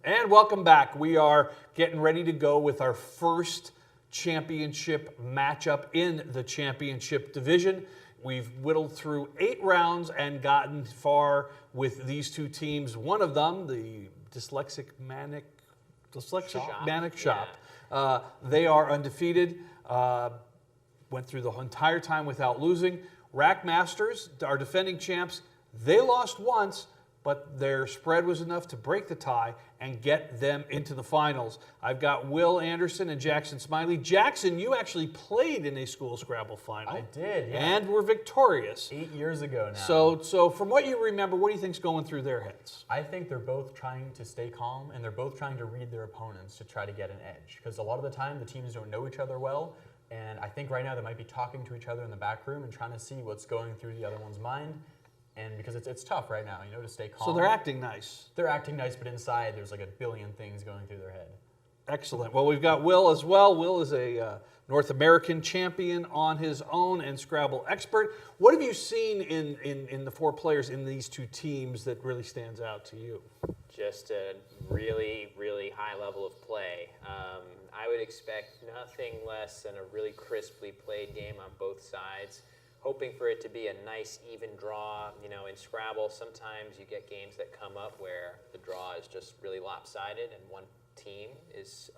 And welcome back. We are getting ready to go with our first championship matchup in the championship division. We've whittled through 8 rounds and gotten far with these two teams. One of them, the Dyslexic Manic Shop. They are undefeated. Went through the entire time without losing. Rack Masters, our defending champs, they lost once, but their spread was enough to break the tie and get them into the finals. I've got Will Anderson and Jackson Smiley. Jackson, you actually played in a school Scrabble final. I did, yeah. And were victorious. 8 years ago now. So from what you remember, what do you think's going through their heads? I think they're both trying to stay calm, and they're both trying to read their opponents to try to get an edge. Because a lot of the time, the teams don't know each other well, and I think right now they might be talking to each other in the back room and trying to see what's going through the other one's mind. And because it's tough right now, to stay calm. So they're acting nice. They're acting nice, but inside there's like a billion things going through their head. Excellent. Well, we've got Will as well. Will is a North American champion on his own and Scrabble expert. What have you seen in the 4 players in these 2 teams that really stands out to you? Just a really, really high level of play. I would expect nothing less than a really crisply played game on both sides. Hoping for it to be a nice even draw. In Scrabble, sometimes you get games that come up where the draw is just really lopsided and one team is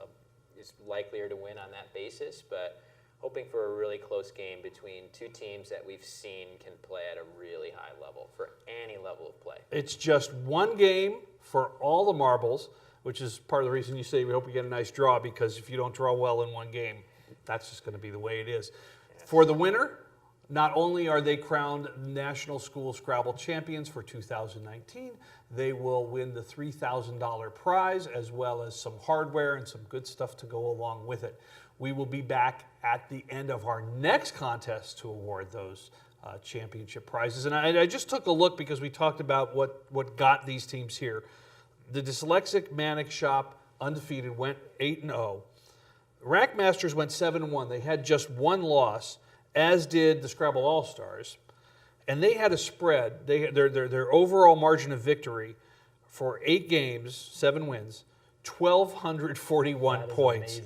likelier to win on that basis, but hoping for a really close game between 2 teams that we've seen can play at a really high level for any level of play. It's just one game for all the marbles, which is part of the reason you say we hope we get a nice draw, because if you don't draw well in one game, that's just going to be the way it is. Yes. For the winner, not only are they crowned National School Scrabble Champions for 2019, they will win the $3,000 prize as well as some hardware and some good stuff to go along with it. We will be back at the end of our next contest to award those championship prizes. And I just took a look because we talked about what got these teams here. The Dyslexic Manic Shop, undefeated, went 8-0. Rack Masters went 7-1. They had just one loss, as did the Scrabble All-Stars, and they had a spread. Their overall margin of victory for 8 games, 7 wins, 1,241 points.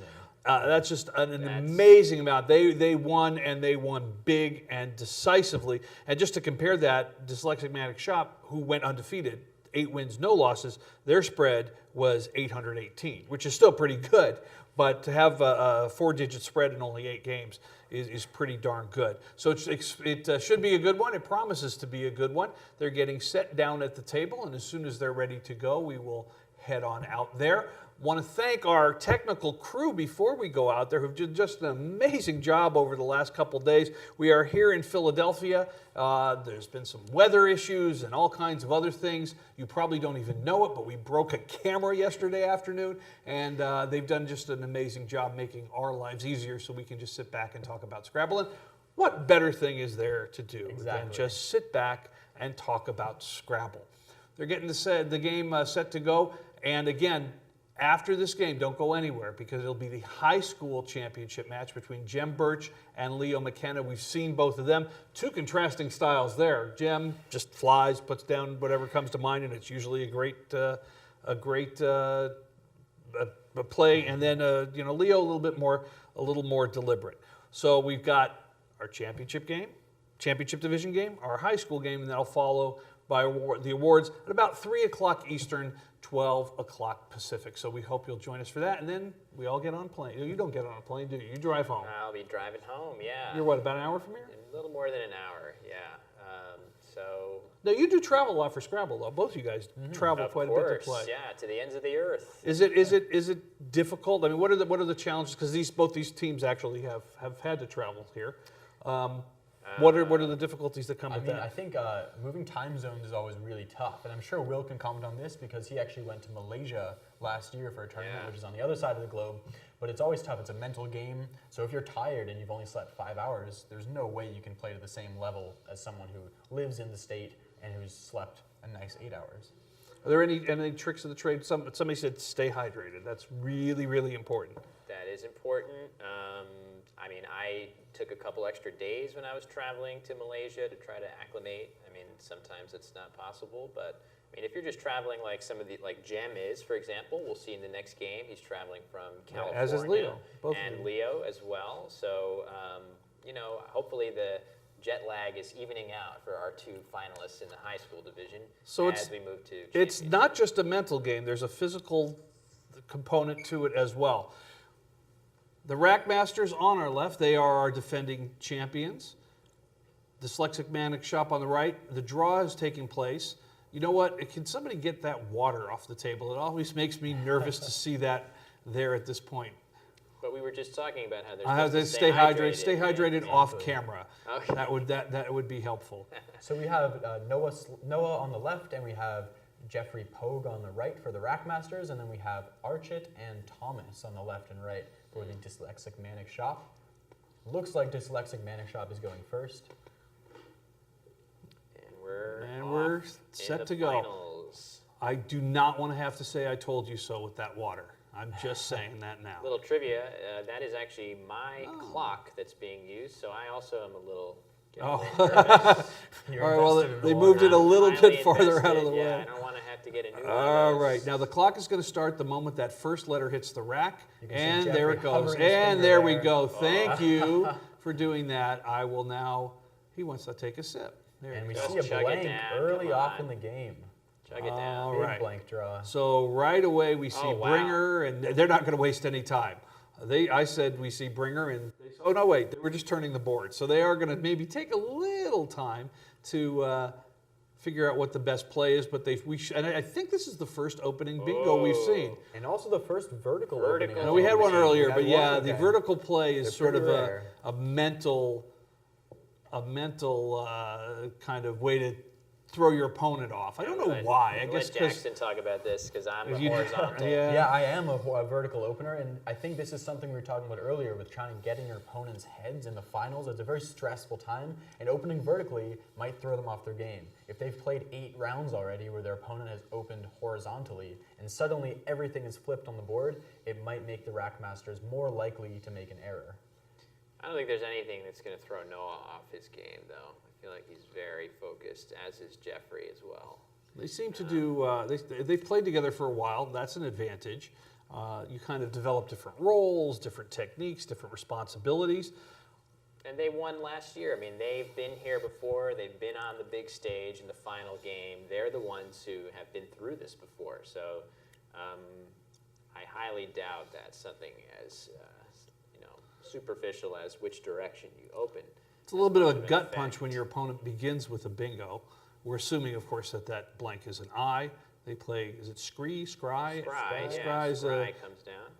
That's just an amazing amount. They won, and they won big and decisively. And just to compare that, Dyslexic Manic Shop, who went undefeated, 8 wins, no losses, their spread was 818, which is still pretty good. But to have a 4-digit spread in only 8 games is pretty darn good. So it should be a good one. It promises to be a good one. They're getting set down at the table, and as soon as they're ready to go, we will head on out there. Want to thank our technical crew before we go out there, who've done just an amazing job over the last couple days. We are here in Philadelphia. There's been some weather issues and all kinds of other things. You probably don't even know it, but we broke a camera yesterday afternoon, and they've done just an amazing job making our lives easier so we can just sit back and talk about Scrabble. And what better thing is there to do than just sit back and talk about Scrabble? They're getting the game set to go, and again, after this game, don't go anywhere, because it'll be the high school championship match between Jem Birch and Leo McKenna. We've seen both of them. 2 contrasting styles there. Jem just flies, puts down whatever comes to mind, and it's usually a great play. And then Leo a little more deliberate. So we've got our championship division game, our high school game, and that'll follow by the awards at about 3 o'clock Eastern, 12 o'clock Pacific. So we hope you'll join us for that, and then we all get on a plane. You don't get on a plane, do you? You drive home. I'll be driving home, yeah. You're what, about an hour from here? A little more than an hour, yeah. Now, you do travel a lot for Scrabble, though. Both of you guys travel quite a bit to play. Yeah, to the ends of the earth. Is it difficult? I mean, what are the challenges? Because both these teams actually have had to travel here. What are the difficulties that come with that? I think moving time zones is always really tough, and I'm sure Will can comment on this because he actually went to Malaysia last year for a tournament, which is on the other side of the globe. But it's always tough. It's a mental game. So if you're tired and you've only slept 5 hours, there's no way you can play to the same level as someone who lives in the state and who's slept a nice 8 hours. Are there any tricks of the trade? Somebody said stay hydrated. That's really, really important. That is important. I took a couple extra days when I was traveling to Malaysia to try to acclimate. Sometimes it's not possible, but mean, if you're just traveling like some of the, like Jem is, for example, we'll see in the next game, he's traveling from California. As is Leo. Both of and them. Leo as well. So, you know, hopefully the jet lag is evening out for our 2 finalists in the high school division So as we move to it's championship. not just a mental game. There's a physical component to it as well. The Rackmasters on our left, they are our defending champions. Dyslexic Manic Shop on the right. The draw is taking place. You know what? Can somebody get that water off the table? It always makes me nervous to see that there at this point. But we were just talking about how I have to supposed stay hydrated. Stay right? hydrated off camera. Okay. That would be helpful. So we have Noah on the left, and we have Jeffrey Pogue on the right for the Rackmasters, and then we have Archit and Thomas on the left and right for the Dyslexic Manic Shop. Looks like Dyslexic Manic Shop is going first. And we're off set in to the go. finals. I do not want to have to say I told you so with that water. I'm just saying that now. Little trivia, that is actually my clock that's being used, so I also am a little Oh. nervous. You're All right, well, invested in the they water. moved it a little Highly bit farther out of the invested, yeah, way. I don't want to have to get a new one. All of right, those. now the clock is going to start the moment that first letter hits the rack, You can see and there Jeffrey it goes. hovering his And finger there we there. go. Thank you for doing that. I will now, he wants to take a sip. There And you we go. Just see a chug it blank down, early come off on. in the game. Chug it down. All Big right. blank draw. So right away we see Oh, wow. Bringer, and they're not going to waste any time. I said we see Bringer, and they said, oh no, wait, they were just turning the board. So they are going to maybe take a little time to figure out what the best play is. But and I think this is the first opening bingo we've seen. And also the first vertical Vertical. opening. No, we had one We earlier, had but one, yeah, okay. the vertical play is They're sort of pretty rare. a mental kind of way to throw your opponent off. I don't know why. I guess Let because Jackson talk about this because I'm a you- horizontal. Yeah, I am a vertical opener, and I think this is something we were talking about earlier with trying to get in your opponent's heads in the finals. It's a very stressful time, and opening vertically might throw them off their game. If they've played 8 rounds already where their opponent has opened horizontally, and suddenly everything is flipped on the board, it might make the Rackmasters more likely to make an error. I don't think there's anything that's going to throw Noah off his game, though. I feel like he's very focused, as is Jeffrey as well. they seem to do, they've played together for a while. That's an advantage. You kind of develop different roles, different techniques, different responsibilities. And they won last year. I mean, they've been here before. They've been on the big stage in the final game. They're the ones who have been through this before. So I highly doubt that something as superficial as which direction you open. It's a little bit of a much of an gut punch effect. when your opponent begins with a bingo. We're assuming, of course, that blank is an I. They play, is it Scry? Scry, yeah. Scry's, Scry comes down.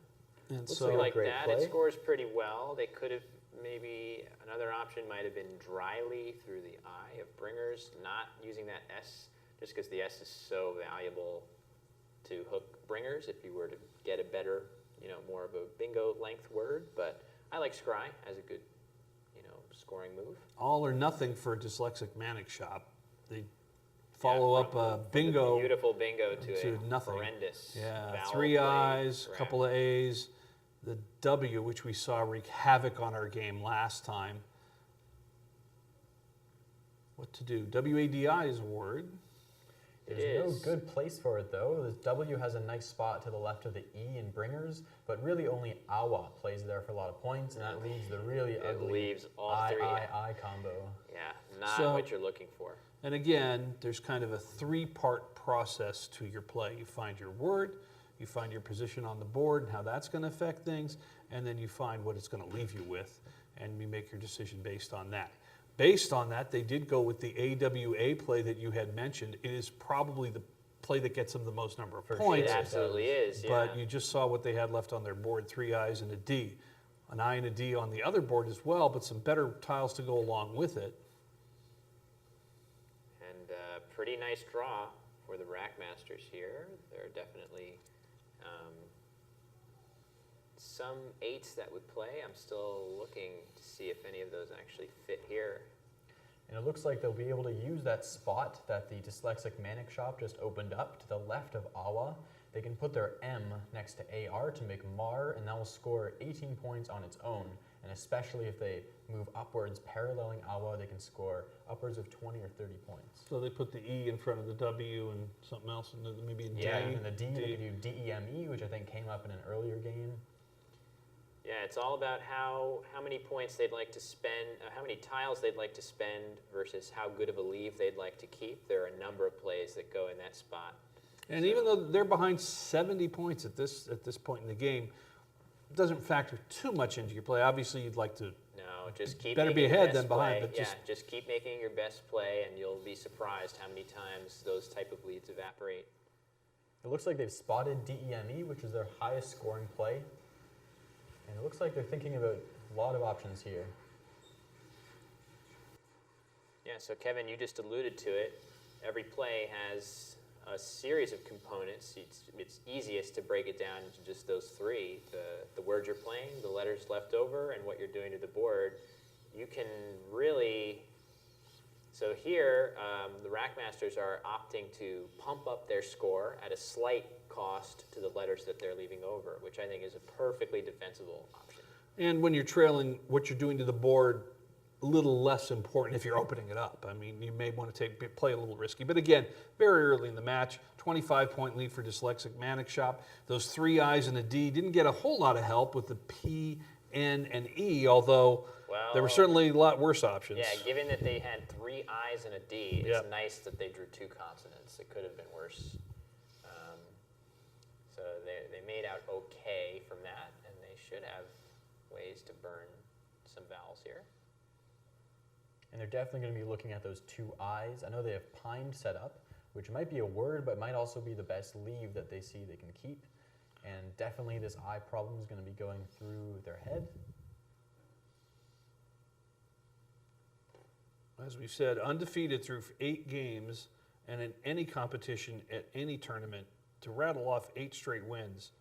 and Looks so like Like great that, play. it scores pretty well. They could have maybe another option might have been dryly through the eye of Bringers, not using that S, just because the S is so valuable to hook Bringers if you were to get a better, more of a bingo length word. But I like Scry as a good, scoring move. all or nothing for Dyslexic Manic Shop. They follow up from a the bingo. beautiful bingo to to a nothing. horrendous. Yeah, vowel 3 play I's, a crap. couple of A's. The W, which we saw wreak havoc on our game last time. What to do? WADI is a word. It There's no is. good place for it though. The W has a nice spot to the left of the E in Bringers, but really only Awa plays there for a lot of points, and that leaves the really ugly leaves all I, three. I combo. Yeah, not So- what you're looking for. And again, there's kind of a 3-part process to your play. You find your word, you find your position on the board and how that's going to affect things, and then you find what it's going to leave you with, and you make your decision based on that. Based on that, they did go with the AWA play that you had mentioned. It is probably the play that gets them the most number of For points. It sure. absolutely is, yeah. But you just saw what they had left on their board, 3 I's and a D. An I and a D on the other board as well, but some better tiles to go along with it. And pretty nice draw for the Rackmasters here. There are definitely some 8s that would play. I'm still looking to see if any of those actually fit here. And it looks like they'll be able to use that spot that the Dyslexic Manic Shop just opened up to the left of Awa. They can put their M next to AR to make Mar, and that will score 18 points on its own. and especially if they move upwards, paralleling Awa, they can score upwards of 20 or 30 points. So they put the E in front of the W and something else, and maybe a D. Yeah, and the D, they can do DEME, which I think came up in an earlier game. Yeah, it's all about how many points they'd like to spend, how many tiles they'd like to spend versus how good of a leave they'd like to keep. There are a number of plays that go in that spot. And even though they're behind 70 points at this point in the game, it doesn't factor too much into your play. Obviously, you'd like to. No, just keep Better be making your ahead best than behind, play. but just- just keep making your best play, and you'll be surprised how many times those type of leads evaporate. It looks like they've spotted DEME, which is their highest scoring play. And it looks like they're thinking about a lot of options here. Yeah, so Kevin, you just alluded to it. Every play has a series of components. It's easiest to break it down into just those three: the words you're playing, the letters left over, and what you're doing to the board. You can really. So here, the Rackmasters are opting to pump up their score at a slight cost to the letters that they're leaving over, which I think is a perfectly defensible option. And when you're trailing, what you're doing to the board, a little less important if you're opening it up. I mean, you may want to play a little risky. But again, very early in the match, 25-point lead for Dyslexic Manic Shop. Those 3 I's and a D didn't get a whole lot of help with the P, N, and E, although there were certainly a lot worse options. Yeah, given that they had 3 I's and a D, it's Yep. nice that they drew 2 consonants. It could have been worse. So they made out okay from that, and they should have ways to burn some vowels here. And they're definitely going to be looking at those 2 I's. I know they have pine set up, which might be a word, but might also be the best leave that they see they can keep. And definitely this I problem is going to be going through their head. As we said, undefeated through 8 games, and in any competition at any tournament, to rattle off 8 straight wins,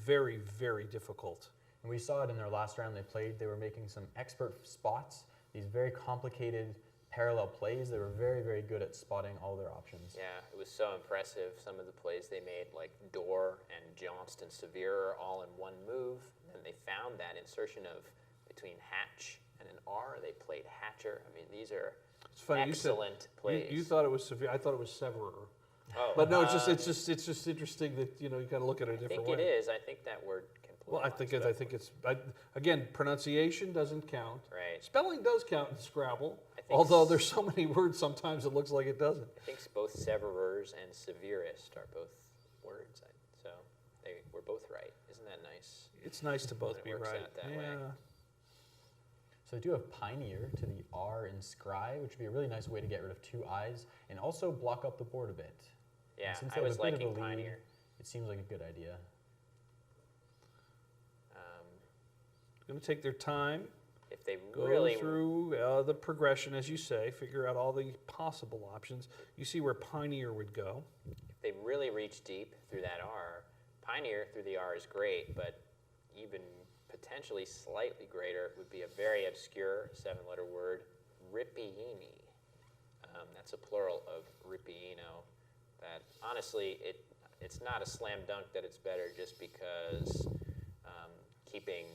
very, very difficult. And we saw it in their last round they played. They were making some expert spots, these very complicated parallel plays. They were very, very good at spotting all their options. Yeah, it was so impressive. Some of the plays they made, like Door and Joust and Severe, all in one move. And they found that insertion of between Hatch and an R. They played Hatcher. I mean, these are It's funny, excellent plays. You thought it was severe. I thought it was severer. Oh, But no, it's just interesting that you got to look at it a I different think way. it is. I think that word can play. Well, I think it's again, pronunciation doesn't count. Right. Spelling does count in Scrabble, I think although there's so many words sometimes it looks like it doesn't. I think both severers and severest are both words. So they were both right. Isn't that nice? It's nice to both When it be works right. out that way. So they do have Pioneer to the R in Scry, which would be a really nice way to get rid of 2 I's and also block up the board a bit. Yeah, And since I they have was a bit of liking a lead, Pioneer. It seems like a good idea. Going to take their time, If they go really through the progression, as you say, figure out all the possible options. You see where Pioneer would go. If they really reach deep through that R, Pioneer through the R is great, but even potentially slightly greater would be a very obscure 7-letter word, Rippiini. That's a plural of Rippiino. That honestly, it's not a slam dunk that it's better just because keeping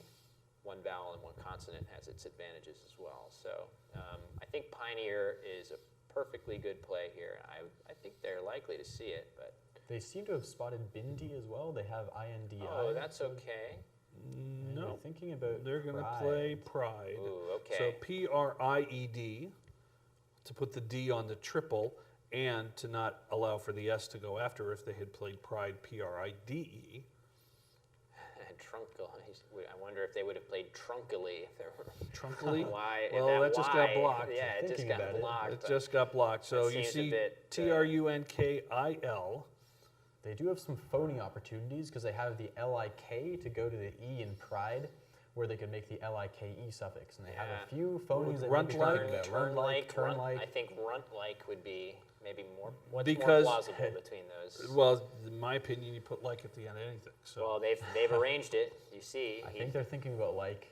one vowel and one consonant has its advantages as well. So I think Pioneer is a perfectly good play here. I think they're likely to see it, but They seem to have spotted Bindi as well. They have INDI. oh, that's okay. And No, they're thinking about they're going to Pride. play Pride. Ooh, okay. So Pried, to put the D on the triple, and to not allow for the S to go after if they had played Pride, Pride. Trunkle. I wonder if they would have played Trunkily if there were. Trunkily? Why? Well, that just got Y, blocked. Yeah, it just Thinking got about it. blocked. It but just got blocked. So you seems a see bit, Trunkil. They do have some phony opportunities because they have the LIK to go to the E in Pride, where they could make the LIKE suffix. And they have Yeah. a few phonies that Runt we like? talking about. Turn like, turn runt, like. I think runt like would be maybe more. What's Because- more plausible between those? Well, in my opinion, you put like at the end of anything. So Well, they've arranged it. You see. I think they're thinking about like.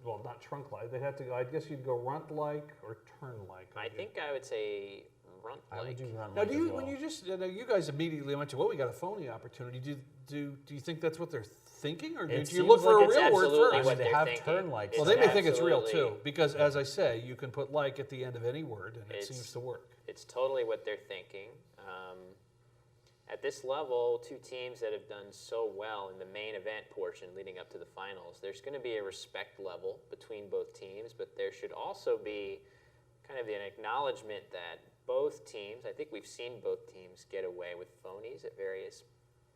well, not trunk like. They'd have to go. I guess you'd go runt like or turn like. I think I would say grunt I would do grunt Now, like do as you well. when you just you guys immediately went to, well, we got a phony opportunity. Do you think that's what they're thinking, or It did you seems look for like a it's real word absolutely first? what they they're have thinking. turn likes. Well, It's they may think it's real absolutely- too, because as I say, you can put like at the end of any word, and it It's- seems to work. It's totally what they're thinking. At this level, two teams that have done so well in the main event portion leading up to the finals, there's going to be a respect level between both teams, but there should also be kind of an acknowledgement that both teams, I think we've seen both teams get away with phonies at various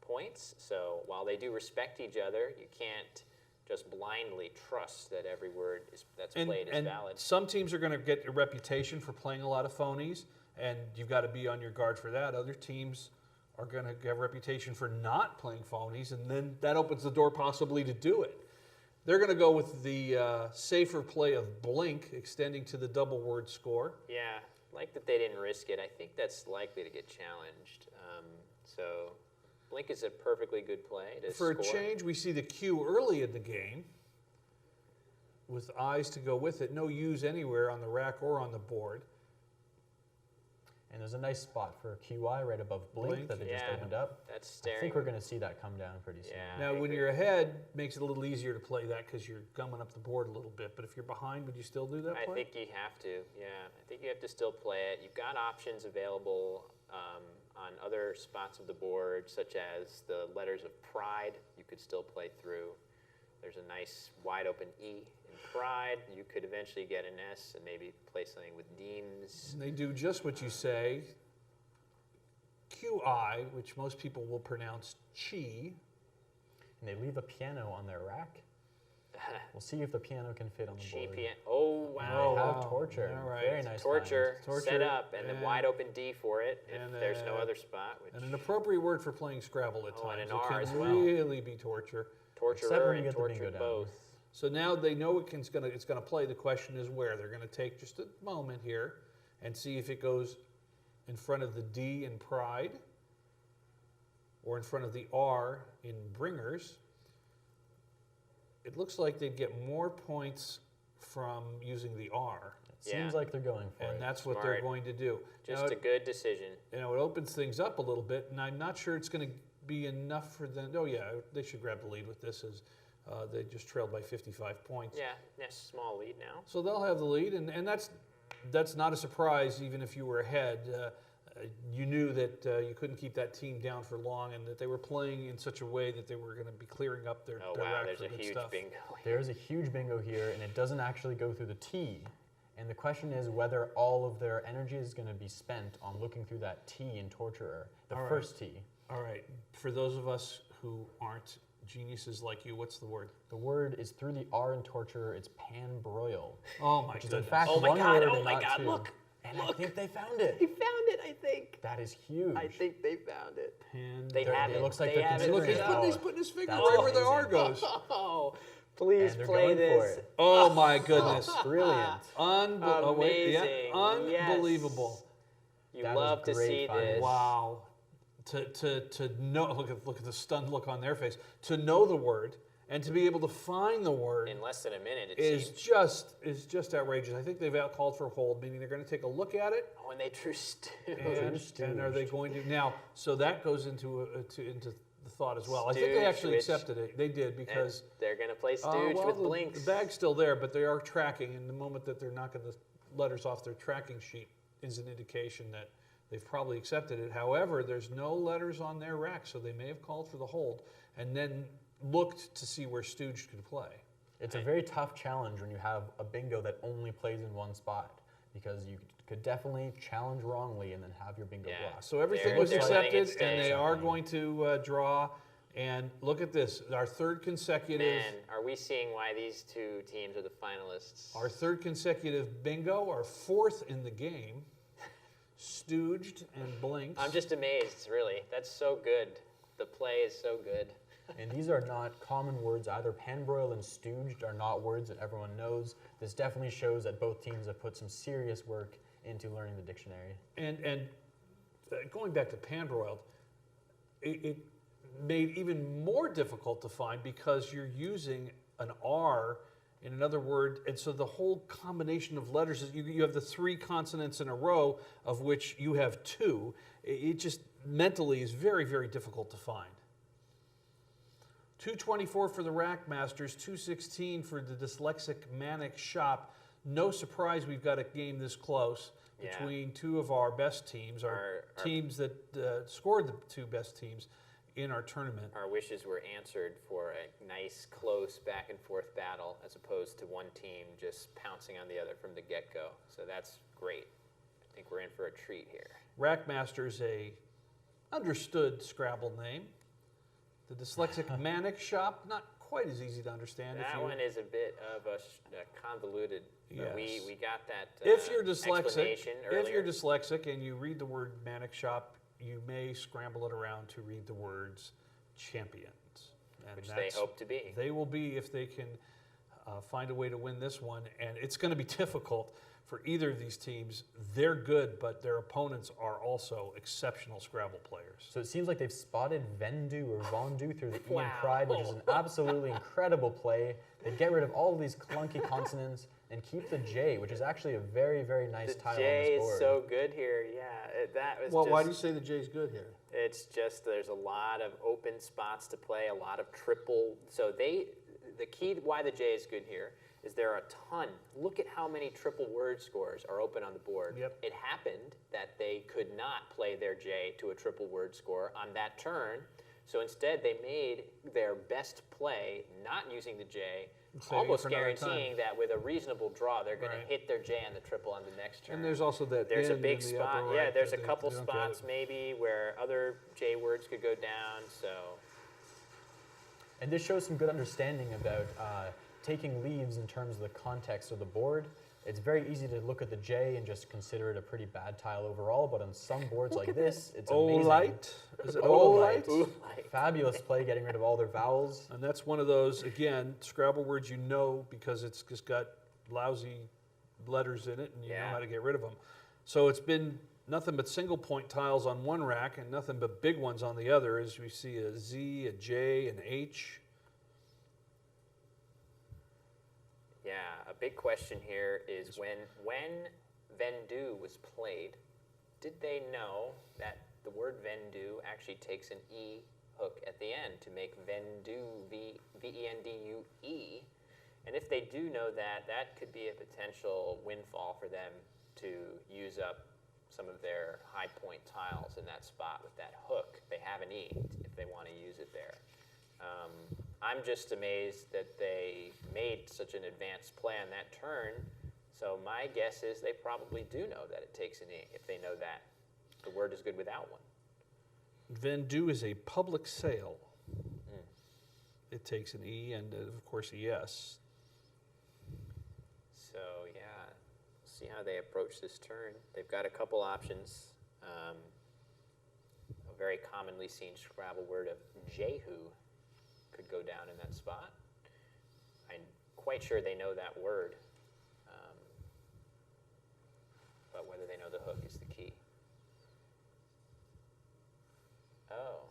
points. So while they do respect each other, you can't just blindly trust that every word that's played is valid. Some teams are going to get a reputation for playing a lot of phonies, and you've got to be on your guard for that. Other teams are going to have a reputation for not playing phonies, and then that opens the door possibly to do it. They're going to go with the safer play of blink, extending to the double word score. Yeah, like that they didn't risk it. I think that's likely to get challenged. So blink is a perfectly good play to For score. a change, we see the Q early in the game with eyes to go with it. No U's anywhere on the rack or on the board. And there's a nice spot for QI right above blink that they just Yeah. opened up. That's I staring. think we're going to see that come down pretty soon. Yeah. Now, I when agree. you're ahead, makes it a little easier to play that because you're gumming up the board a little bit. But if you're behind, would you still do that I play? think you have to. Yeah, I think you have to still play it. You've got options available on other spots of the board, such as the letters of pride. You could still play through. There's a nice wide open E in pride. You could eventually get an S and maybe play something with deems. And they do just what you say. QI, which most people will pronounce chi. And they leave a piano on their rack. We'll see if the piano can fit on the board. GPN. Oh, They wow. have wow. torture. All right. Very nice. Torture, Torture, set up, and and- then wide open D for it if and, there's no other spot. Which And an appropriate word for playing Scrabble at Oh, and times. an It R can as well. really be torture. Except torturer when you and get the bingo tortured down. both. So now they know it's going to play. The question is where. They're going to take just a moment here and see if it goes in front of the D in pride or in front of the R in bringers. It looks like they'd get more points from using the R, It seems Yeah. like they're going for and it. that's what they're Smart. going to do. Just Now, a good decision. it opens things up a little bit, and I'm not sure it's going to be enough for them. Oh yeah, they should grab the lead with this as they just trailed by 55 points. Yeah, small lead now. So they'll have the lead, and that's not a surprise. Even if you were ahead, you knew that you couldn't keep that team down for long, and that they were playing in such a way that they were going to be clearing up their Oh their wow, rack there's for a good huge stuff. bingo. There's a huge bingo here, and it doesn't actually go through the T. And the question is whether all of their energy is going to be spent on looking through that T in Torturer, the All right. first T. All right, for those of us who aren't geniuses like you, what's the word? The word is through the R in Torturer, it's panbroil. Oh my Which is in goodness! fact Oh my one God, word oh and my not God, two. look, And I look. think they found it. They found it, I think. That is huge. I think they found it. Pan- They They're- have it it. looks like they they're have it. Look, considering he's it. he's putting his finger That's right where the R amazing. goes. Oh, please And they're play going for this. it. Oh my goodness! Brilliant. Amazing. Unbelievable! You That was love to great see finding. this. Wow. To know, look at the stunned look on their face. To know the word and to be able to find the word In less than a minute, it is seems. just outrageous. I think they've out called for a hold, meaning they're going to take a look at it. Oh, and they drew stooge. And are they going to now? So that goes into the thought as well. I think they Stooge, actually which- accepted it. They did because And they're going to play stooge well, with the blinks. bag's still there, but they are tracking. And the moment that they're knocking the letters off their tracking sheet is an indication that they've probably accepted it. However, there's no letters on their rack, so they may have called for the hold and then looked to see where Stooge could play. It's a very tough challenge when you have a bingo that only plays in one spot, because you could definitely challenge wrongly and then have your bingo Yeah. blocked. So everything They're- was they're letting it accepted, and stay. they are going to draw. And look at this, our third consecutive. Man, are we seeing why these two teams are the finalists? Our third consecutive bingo, our fourth in the game, stooged and blinked. I'm just amazed, really. That's so good. The play is so good. And these are not common words either. Panbroil and stooged are not words that everyone knows. This definitely shows that both teams have put some serious work into learning the dictionary. And going back to panbroiled, it made even more difficult to find because you're using an R in another word. And so the whole combination of letters is you have the 3 consonants in a row, of which you have 2. It just mentally is very, very difficult to find. 224 for the Rack Masters, 216 for the Dyslexic Manic Shop. No surprise we've got a game this close between 2 of our best teams, our teams that scored the 2 best teams in our tournament. Our wishes were answered for a nice, close, back-and-forth battle as opposed to one team just pouncing on the other from the get-go. So that's great. I think we're in for a treat here. Rack Masters, a understood Scrabble name. The Dyslexic Manic Shop, not quite as easy to understand. That one is a bit of a convoluted. Yes. We got that if you're dyslexic, explanation earlier. if you're dyslexic and you read the word Manic Shop, you may scramble it around to read the words champions. And which they hope to be. They will be if they can find a way to win this one. And it's going to be difficult for either of these teams. They're good, but their opponents are also exceptional Scrabble players. So it seems like they've spotted Vendu or Vondu through the E in Pride, which is an absolutely incredible play. They get rid of all of these clunky consonants and keep the J, which is actually a very, very nice tile on The this J board. is so good here. Yeah, that was Well, just, why do you say the J's good here? It's just there's a lot of open spots to play, a lot of triple. So the key to why the J is good here is there are a ton. Look at how many triple word scores are open on the board. Yep. It happened that they could not play their J to a triple word score on that turn. So instead, they made their best play not using the J, almost guaranteeing that with a reasonable draw, they're going to hit their J on the triple on the next turn. And there's also that There's a N big in the spot. upper Yeah, right there's a that couple they don't get spots it. maybe where other J words could go down. So And this shows some good understanding about taking leaves in terms of the context of the board. It's very easy to look at the J and just consider it a pretty bad tile overall, but on some boards like this, it's amazing. Olite? Is it Olite. Olite? Fabulous play, getting rid of all their vowels. And that's one of those, again, Scrabble words you know because it's just got lousy letters in it and you know how to get rid of them. So it's been nothing but single point tiles on one rack and nothing but big ones on the other, as we see a Z, a J, an H. yeah, a big question here is when Vendu was played, did they know that the word Vendu actually takes an E hook at the end to make Vendu, V-E-N-D-U-E? And if they do know that, that could be a potential windfall for them to use up some of their high point tiles in that spot with that hook. They have an E if they want to use it there. I'm just amazed that they made such an advanced play on that turn. So my guess is they probably do know that it takes an E if they know that the word is good without one. Vendu is a public sale. It takes an E and, of course, a S. So yeah, see how they approach this turn. They've got a couple options. A very commonly seen Scrabble word of Jehu could go down in that spot. I'm quite sure they know that word, but whether they know the hook is the key. Oh.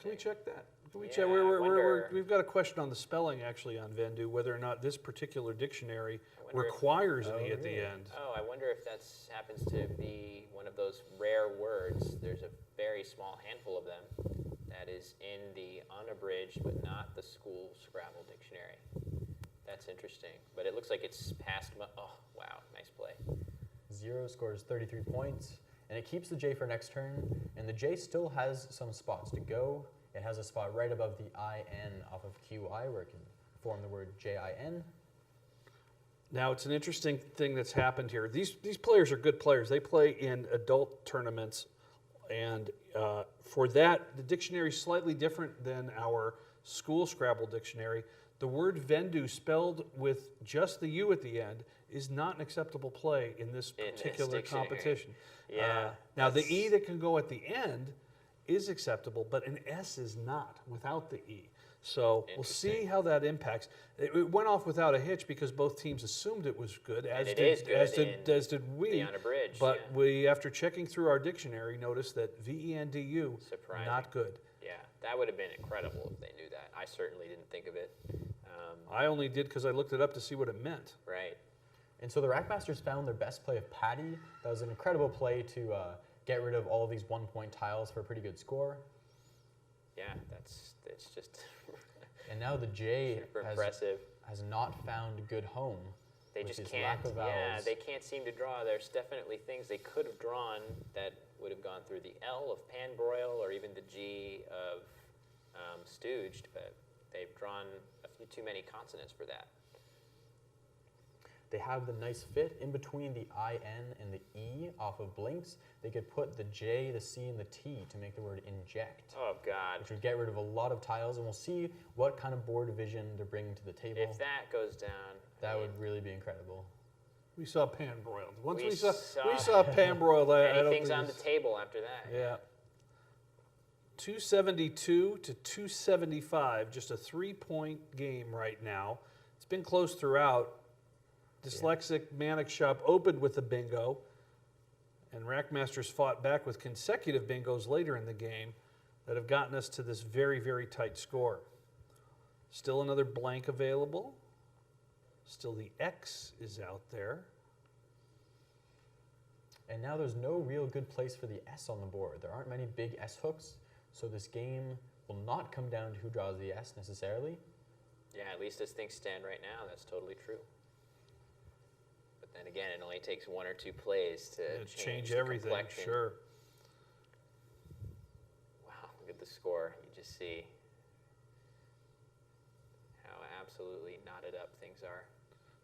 Can we check that? Can we Yeah, check? I wonder- We've got a question on the spelling, actually, on Vendu, whether or not this particular dictionary wonder if- requires an E at the end. Oh, I wonder if that happens to be one of those rare words. There's a very small handful of them that is in the unabridged but not the school Scrabble dictionary. That's interesting. But it looks like it's past. Oh, wow. Nice play. Zero scores 33 points, and it keeps the J for next turn, and the J still has some spots to go. It has a spot right above the IN off of QI where it can form the word JIN. Now, it's an interesting thing that's happened here. These players are good players. They play in adult tournaments, and for that, the dictionary is slightly different than our school Scrabble dictionary. The word Vendu spelled with just the U at the end is not an acceptable play in this particular dictionary. competition. Yeah, Now, the E that can go at the end is acceptable, but an S is not without the E. So we'll see how that impacts. It went off without a hitch because both teams assumed it was good, as it did, is good as did we. the unabridged, But yeah. we, after checking through our dictionary, noticed that VENDU, Surprising. not good. Yeah, that would have been incredible if they knew that. I certainly didn't think of it. I only did because I looked it up to see what it meant. Right. And so the Rackmasters found their best play of Patty. That was an incredible play to get rid of all of these 1-point tiles for a pretty good score. Yeah, it's just And now the J super impressive. has not found a good home. They with just its can't. lack of Yeah, vowels. they can't seem to draw. There's definitely things they could have drawn that would have gone through the L of Panbroil or even the G of Stooged, but they've drawn a few too many consonants for that. They have the nice fit in between the IN and the E off of blinks. They could put the J, the C, and the T to make the word inject, Oh God! which would get rid of a lot of tiles, and we'll see what kind of board division they're bringing to the table. If that goes down, That would really be incredible. We saw pan broiled. Once We we saw saw- pan broiled, I don't anything's think on the it's- table after that. Yeah. 272 to 275, just a 3-point game right now. It's been close throughout. Dyslexic Manic Shop opened with a bingo, and Rackmasters fought back with consecutive bingos later in the game that have gotten us to this very, very tight score. Still another blank available. Still the X is out there. And now there's no real good place for the S on the board. There aren't many big S hooks, so this game will not come down to who draws the S necessarily. Yeah, at least as things stand right now, that's totally true. But then again, it only takes 1 or 2 plays to Change the everything, complexion. sure. Wow, look at the score. You just see how absolutely knotted up things are.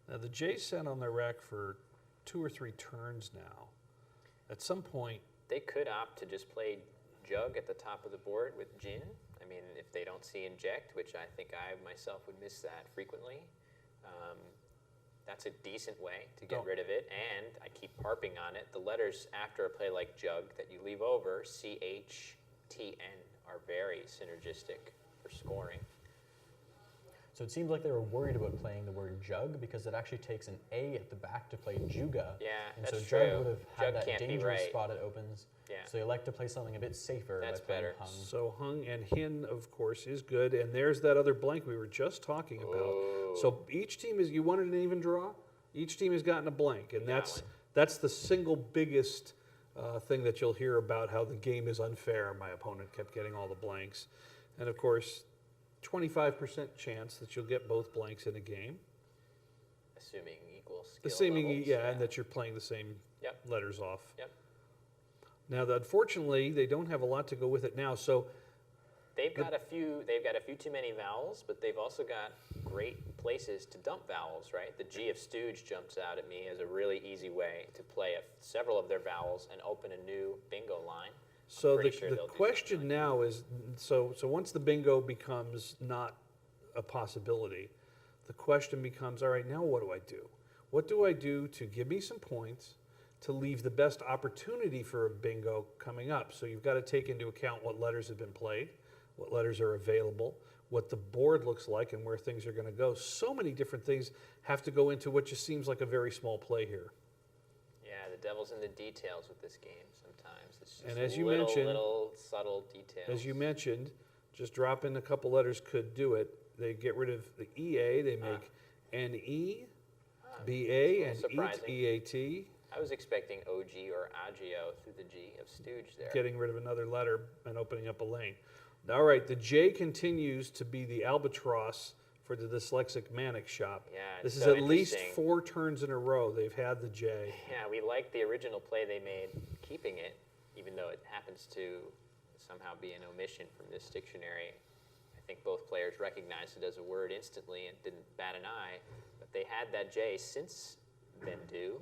Now the J's sat on their rack for 2 or 3 turns now. At some point, They could opt to just play Jug at the top of the board with Gin. I mean, if they don't see Inject, which I think I myself would miss that frequently, that's a decent way to get Don't- rid of it. And I keep harping on it. The letters after a play like Jug that you leave over, CH, TN, are very synergistic for scoring. So it seems like they were worried about playing the word jug because it actually takes an A at the back to play juga. Yeah, and that's so true. jug would have had Jug that can't be dangerous right. spot it opens. Yeah. So they like to play something a bit safer. That's by playing better. hung. so hung and hin, of course, is good. And there's that other blank we were just talking about. Oh. So each team is, you wanted an even draw? Each team has gotten a blank. And got that's one. that's the single biggest thing that you'll hear about how the game is unfair. My opponent kept getting all the blanks. And of course, 25% chance that you'll get both blanks in a game. Assuming equal skill Assuming, levels. yeah, and that you're playing the same Yep. letters off. Yep. Now, unfortunately, they don't have a lot to go with it now. So They've got a few too many vowels, but they've also got great places to dump vowels, right? The G of Stooge jumps out at me as a really easy way to play several of their vowels and open a new bingo line. So pretty the, sure the they'll do question something like now is, so once the bingo becomes not a possibility, the question becomes, all right, now what do I do? What do I do to give me some points to leave the best opportunity for a bingo coming up? So you've got to take into account what letters have been played, what letters are available, what the board looks like, and where things are going to go. So many different things have to go into what just seems like a very small play here. Yeah, the devil's in the details with this game sometimes. It's just And as you little, mentioned- little subtle details. As you mentioned, just drop in a couple letters could do it. They get rid of the EA, they make NE, BA, and surprising. EAT, I was expecting OG or Agio through the G of Stooge there. getting rid of another letter and opening up a lane. All right, the J continues to be the albatross for the Dyslexic Manic Shop. Yeah, This it's is so at least interesting. 4 turns in a row they've had the J. Yeah, we like the original play they made, keeping it, even though it happens to somehow be an omission from this dictionary. I think both players recognized it as a word instantly and didn't bat an eye, but they had that J since then due,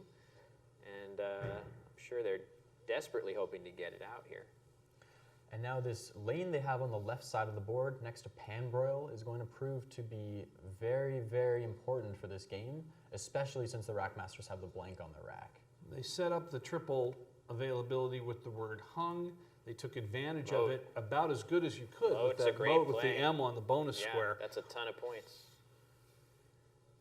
and I'm sure they're desperately hoping to get it out here. And now this lane they have on the left side of the board next to Panbroil is going to prove to be very, very important for this game, especially since the Rackmasters have the blank on their rack. They set up the triple availability with the word hung. They took advantage of Moat. it about as good as you could with Moat's a that great moat with play. the M on the bonus Yeah, square. that's a ton of points.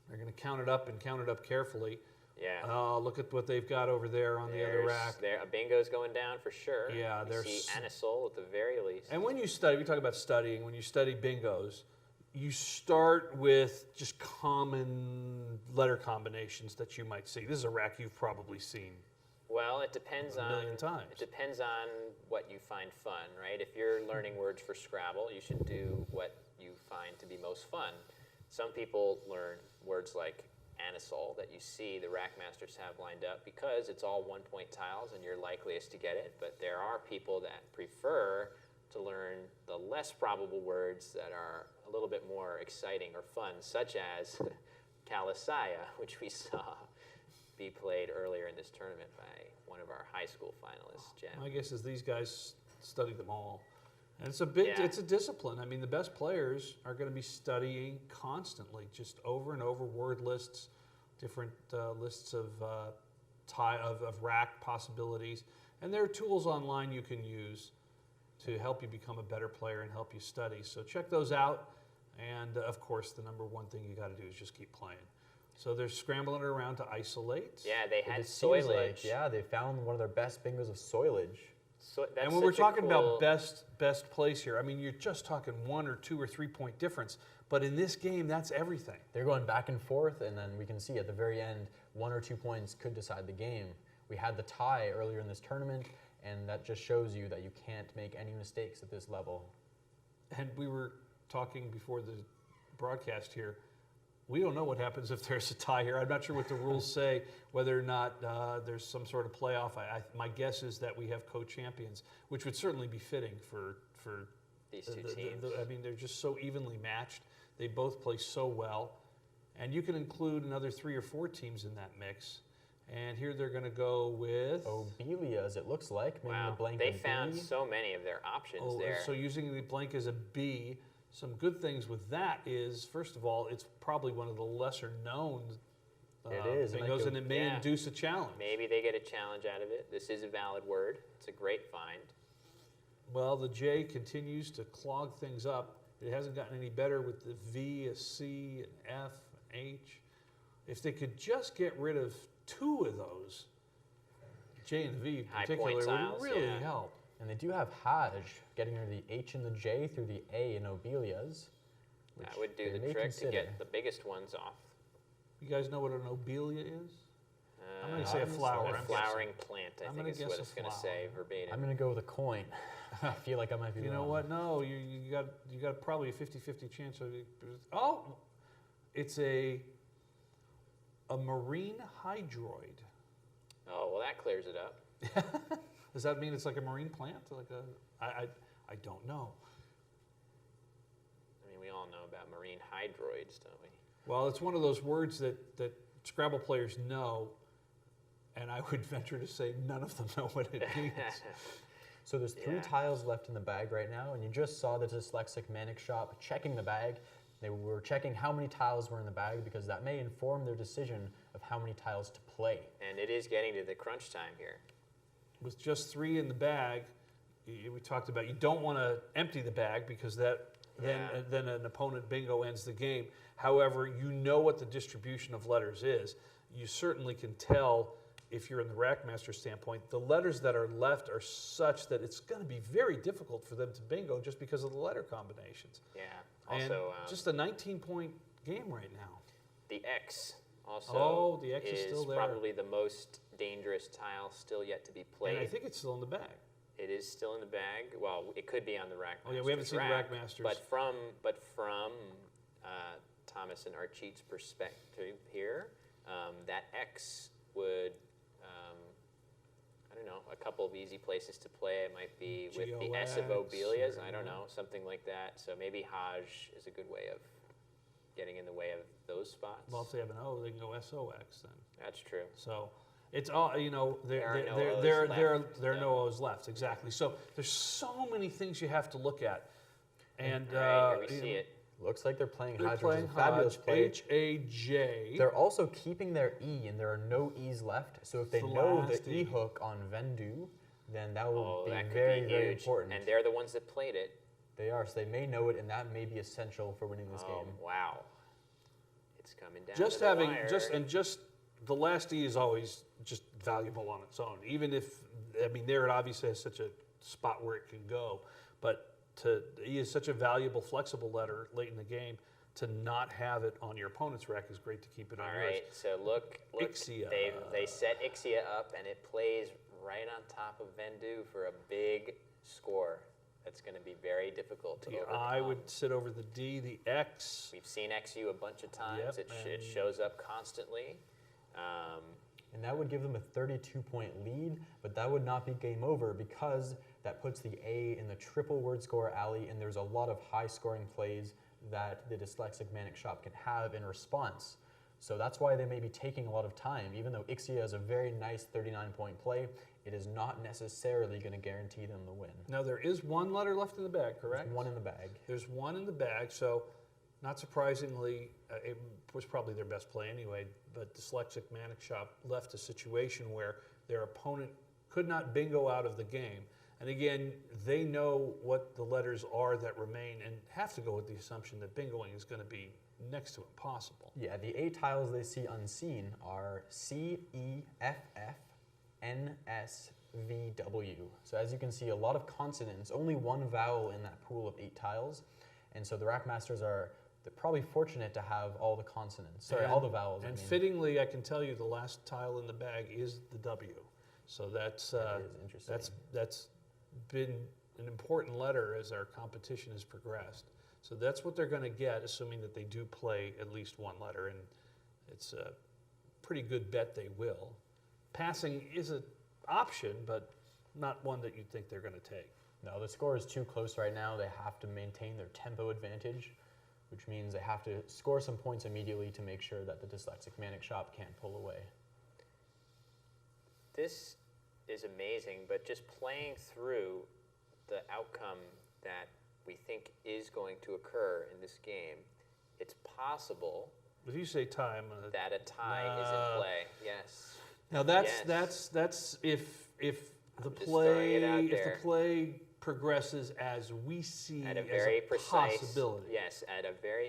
They're going to count it up and count it up carefully. Yeah. Look at what they've got over there on the other rack. A bingo's going down for sure. Yeah, you there's see Anisol at the very least. And when you study, we talk about studying, when you study bingos, you start with just common letter combinations that you might see. This is a rack you've probably seen. Well, it depends A on million times. It depends on what you find fun, right? If you're learning words for Scrabble, you should do what you find to be most fun. Some people learn words like anisole that you see the rack masters have lined up because it's all 1-point tiles and you're likeliest to get it. But there are people that prefer to learn the less probable words that are a little bit more exciting or fun, such as Calisaya, which we saw be played earlier in this tournament by one of our high school finalists, Jen. My guess is these guys study them all. And it's a big, Yeah. it's a discipline. I mean, the best players are going to be studying constantly, just over and over word lists, different lists of of rack possibilities. And there are tools online you can use to help you become a better player and help you study. So check those out. And of course, the number one thing you got to do is just keep playing. So they're scrambling it around to isolate. Yeah, they had It seems soilage. like, yeah, they found one of their best bingos of soilage. So that's And when we're such a talking cool- about best place here, I mean, you're just talking 1 or 2 or 3 point difference. But in this game, that's everything. They're going back and forth, and then we can see at the very end, 1 or 2 points could decide the game. We had the tie earlier in this tournament, and that just shows you that you can't make any mistakes at this level. And we were talking before the broadcast here. We don't know what happens if there's a tie here. I'm not sure what the rules say, whether or not there's some sort of playoff. My guess is that we have co-champions, which would certainly be fitting for These two teams. I mean, they're just so evenly matched. They both play so well. And you can include another 3 or 4 teams in that mix. And here they're going to go with... Obelias, it looks like. Maybe Wow, the blank they of found B. so many of their options Oh, there. so using the blank as a B, some good things with that is, first of all, it's probably one of the lesser known It is, it might bingos, go- and it may yeah. induce a challenge. Maybe they get a challenge out of it. This is a valid word. It's a great find. Well, the J continues to clog things up. It hasn't gotten any better with the V, a C, an F, an H. If they could just get rid of 2 of those, J and V in High particular, point would tiles, really yeah. help. And they do have Hajj, getting rid of the H and the J through the A in Obelias. which That would do they the may trick consider. to get the biggest ones off. You guys know what an obelia is? I'm going to say a I'm gonna flower. A I'm guessing. flowering plant, I I'm think gonna is guess what a it's going to flower. say verbatim. I'm going to go with a coin. I feel like I might be You know wrong. what? No, you got probably a 50-50 chance of it. Oh, it's a marine hydroid. Oh, well, that clears it up. Does that mean it's like a marine plant? Like I don't know. I mean, we all know about marine hydroids, don't we? Well, it's one of those words that Scrabble players know, and I would venture to say none of them know what it means. So there's 3 Yeah. tiles left in the bag right now, and you just saw the Dyslexic Manic Shop checking the bag. They were checking how many tiles were in the bag because that may inform their decision of how many tiles to play. And it is getting to the crunch time here. With just 3 in the bag, we talked about you don't want to empty the bag because that Yeah. then an opponent bingo ends the game. However, you know what the distribution of letters is. You certainly can tell if you're in the Rackmaster standpoint, the letters that are left are such that it's going to be very difficult for them to bingo just because of the letter combinations. Yeah. And Also, just a 19-point game right now. the X also Oh, the X is still there. probably the most dangerous tile still yet to be played. And I think it's still in the bag. It is still in the bag. Well, it could be on the Rackmasters. Oh, yeah, we haven't seen the rack, Rackmasters. But from Thomas and Archie's perspective here, that X would, I don't know, a couple of easy places to play. It might be with the S of GOX, Obelias. or, I don't yeah. know, something like that. So maybe Hajj is a good way of getting in the way of those spots. Well, if they have an O, they can go SOX then. That's true. So it's all, you know, There are no O's there left, are no though. O's left, exactly. So there's so many things you have to look at. And All right, here we you see know, it. Looks like they're playing they're Hajj, which is playing a fabulous Hodge, play. H-A-J. They're also keeping their E, and there are no E's left. So if they The know last the E. E hook on Vendu, then that will Oh, be that could very, be very huge. important. And they're the ones that played it. They are, so they may know it, and that may be essential for winning this Oh, game. wow. It's coming down Just to the having, wire. just the last E is always just valuable on its own. Even if, I mean, there it obviously has such a spot where it can go. But he is such a valuable, flexible letter late in the game. To not have it on your opponent's rack is great to keep it on yours. All right, so look, Ixia. they set Ixia up, and it plays right on top of Vendu for a big score. That's going to be very difficult to overcome. I would sit over the D, the X. We've seen XU a bunch of times. Yep, It shows up constantly. And that would give them a 32-point lead, but that would not be game over because that puts the A in the triple word score alley, and there's a lot of high-scoring plays that the Dyslexic Manic Shop can have in response. So that's why they may be taking a lot of time. Even though Ixia is a very nice 39-point play, it is not necessarily going to guarantee them the win. Now, there is one letter left in the bag, correct? There's one in the bag. There's one in the bag, so not surprisingly, it was probably their best play anyway, but Dyslexic Manic Shop left a situation where their opponent could not bingo out of the game. And again, they know what the letters are that remain and have to go with the assumption that bingoing is going to be next to impossible. Yeah, the 8 tiles they see unseen are C, E, F, F, N, S, V, W. So as you can see, a lot of consonants, only one vowel in that pool of 8 tiles. And so the Rackmasters they're probably fortunate to have all the consonants, all the vowels. And fittingly, I can tell you the last tile in the bag is the W. So that is interesting. That's been an important letter as our competition has progressed. So that's what they're going to get, assuming that they do play at least one letter, and it's a pretty good bet they will. Passing is an option, but not one that you'd think they're going to take. No, the score is too close right now. They have to maintain their tempo advantage, which means they have to score some points immediately to make sure that the Dyslexic Manic Shop can't pull away. This is amazing, but just playing through the outcome that we think is going to occur in this game, it's possible If you say tie, I'm gonna. that a tie is in play. Yes. Now that's Yes. if the I'm just throwing it out play there. progresses as we see At a as very a precise possibility. Yes,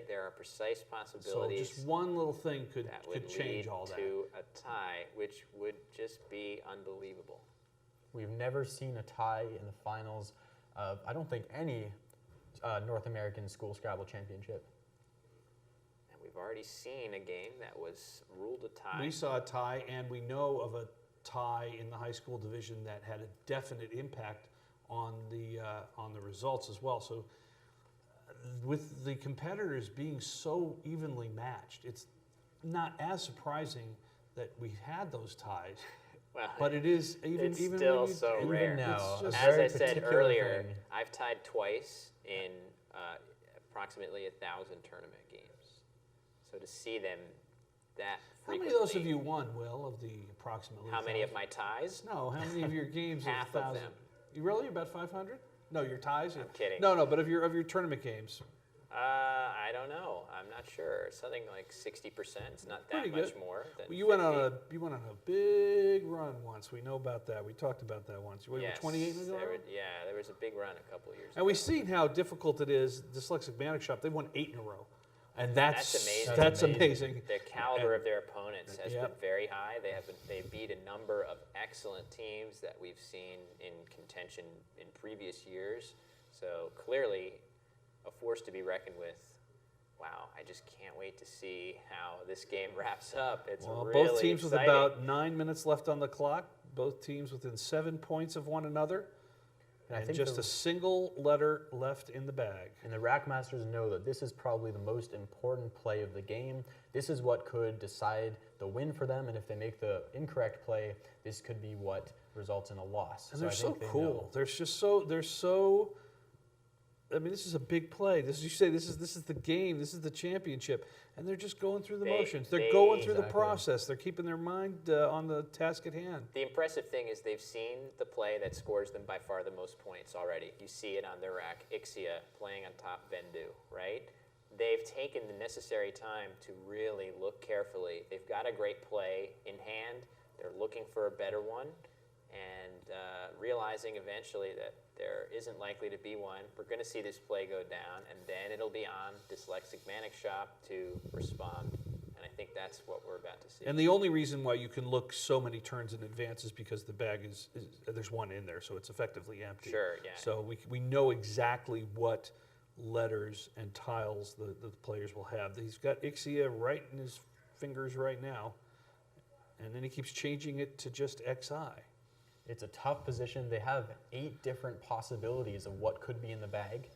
there are precise So possibilities just one little thing could that would change lead all that. to a tie, which would just be unbelievable. We've never seen a tie in the finals of, I don't think, any North American School Scrabble Championship. And we've already seen a game that was ruled a tie. We saw a tie, and we know of a tie in the high school division that had a definite impact on the results as well. So, with the competitors being so evenly matched, it's not as surprising that we had those ties. Well, But it is even it's even still when you, so Even rare. now, It's just- a As very I said particular earlier, thing. I've tied twice in approximately 1,000 tournament games. So to see them that how many frequently. of those have you won, Will, of the approximately? How many of 1,000? my ties? No, how many of your games? Half of of 1,000? them. You really about 500? No, your ties. I'm kidding. No, but of your tournament games. I don't know. I'm not sure. Something like 60%. It's not that Pretty much good. more than Well, you went 50. on a big run once. We know about that. We talked about that once. You were Yes, 28 in a row? there was a big run a couple of years ago. And we've seen how difficult it is. Dyslexic Manic Shop, they won 8 in a row, and that's amazing. That's That's amazing. amazing. The caliber And- of their opponents has Yep. been very high. They beat a number of excellent teams that we've seen in contention in previous years. So clearly, a force to be reckoned with. Wow, I just can't wait to see how this game wraps up. It's Well, really both teams exciting. with about 9 minutes left on the clock. Both teams within 7 points of one another, And I and think just a single letter left in the bag. And the Rackmasters know that this is probably the most important play of the game. This is what could decide the win for them, and if they make the incorrect play, this could be what results in a loss. And they're I so think they cool. know. They're so. I mean, this is a big play. This is, you say, this is the game. This is the championship, and they're just going through the motions. They're going through the Exactly. process. They're keeping their mind on the task at hand. The impressive thing is they've seen the play that scores them by far the most points already. You see it on their rack. Ixia playing on top Vendu, right? They've taken the necessary time to really look carefully. They've got a great play in hand. They're looking for a better one and realizing eventually that there isn't likely to be one. We're going to see this play go down, and then it'll be on Dyslexic Manic Shop to respond. And I think that's what we're about to see. And the only reason why you can look so many turns in advance is because the bag is there's one in there, so it's effectively empty. Sure, yeah. So we know exactly what letters and tiles the players will have. He's got Ixia right in his fingers right now, and then he keeps changing it to just XI. It's a tough position. They have 8 different possibilities of what could be in the bag,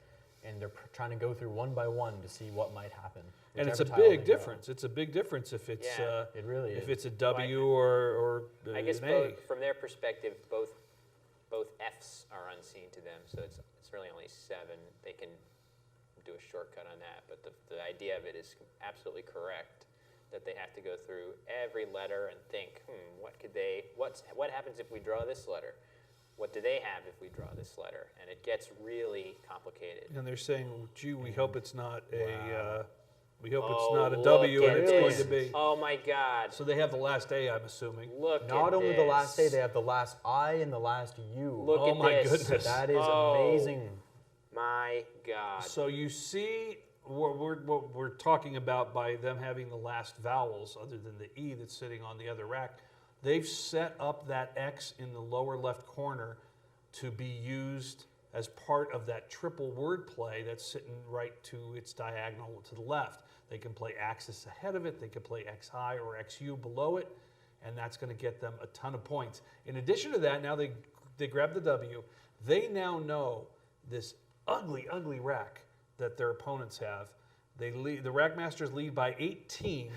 and they're trying to go through one by one to see what might happen. And it's a Whichever tile big they draw. difference. It's a big difference if it's Yeah, it really if is. it's a W or I guess an A. from their perspective, both Fs are unseen to them, so it's really only 7. They can do a shortcut on that, but the idea of it is absolutely correct, that they have to go through every letter and think, what happens if we draw this letter? What do they have if we draw this letter? And it gets really complicated. And they're saying, gee, we hope it's not a we hope Oh, it's not a look W, at and it's going this. to be. Oh my God! So they have the last A, I'm assuming. Look Not at only the last A, this. they have the last I and the last U. Look Oh at my this. goodness. That is Oh. amazing. My God! So you see what we're talking about by them having the last vowels, other than the E that's sitting on the other rack. They've set up that X in the lower left corner to be used as part of that triple word play that's sitting right to its diagonal to the left. They can play Axis ahead of it, they can play XI or XU below it, and that's going to get them a ton of points. In addition to that, now they grab the W. They now know this ugly, ugly rack that their opponents have. The rack masters lead by 18.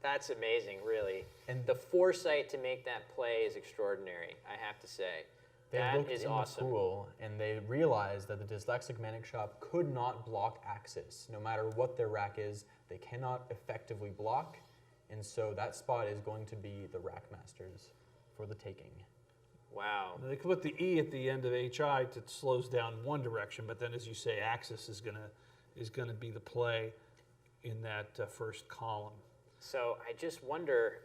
That's amazing, really. And the foresight to make that play is extraordinary, I have to say. They That looked is in awesome. the pool and they realized that the Dyslexic Manic Shop could not block Axis. No matter what their rack is, they cannot effectively block. And so that spot is going to be the rack masters for the taking. Wow. They can put the E at the end of HI that slows down one direction, but then, as you say, Axis is gonna be the play in that first column. So I just wonder,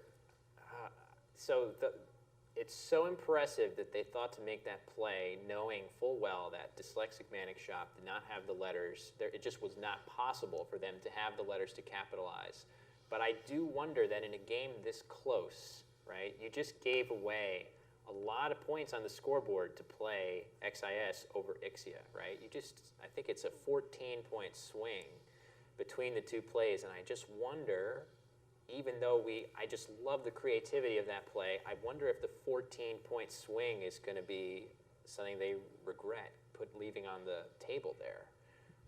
it's so impressive that they thought to make that play knowing full well that Dyslexic Manic Shop did not have the letters. It just was not possible for them to have the letters to capitalize. But I do wonder that in a game this close, right, you just gave away a lot of points on the scoreboard to play XIS over Ixia, right? I think it's a 14-point swing between the two plays, and I just wonder, even though I just love the creativity of that play, I wonder if the 14-point swing is going to be something they regret leaving on the table there.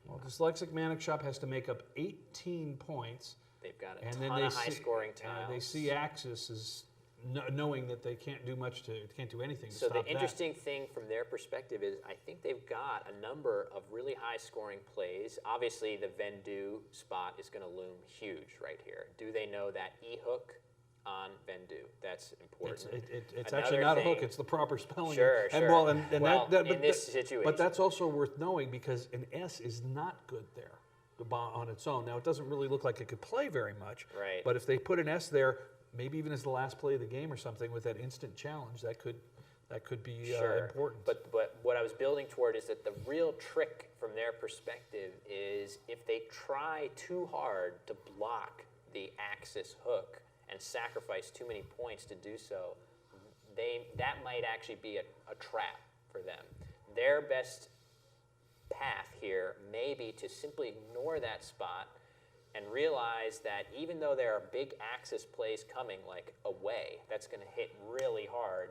Well, Dyslexic Manic Shop has to make up 18 points. They've got a And ton then they of high-scoring see, tiles. they see Axis as knowing that they can't do anything to So stop the interesting thing from their perspective is I think they've got a number of really high-scoring plays. Obviously, the Vendu spot is going to loom huge right here. Do they know that E-hook on Vendu? That's important. It's Another actually not a hook; thing- it's the proper spelling. Sure, and sure. Well, In this situation. but that's also worth knowing because an S is not good there on its own. Now, it doesn't really look like it could play very much. Right. But if they put an S there, maybe even as the last play of the game or something with that instant challenge, that could be important. But what I was building toward is that the real trick from their perspective is if they try too hard to block the Axis hook and sacrifice too many points to do so, that might actually be a trap for them. Their best path here may be to simply ignore that spot and realize that even though there are big Axis plays coming, like away, that's going to hit really hard,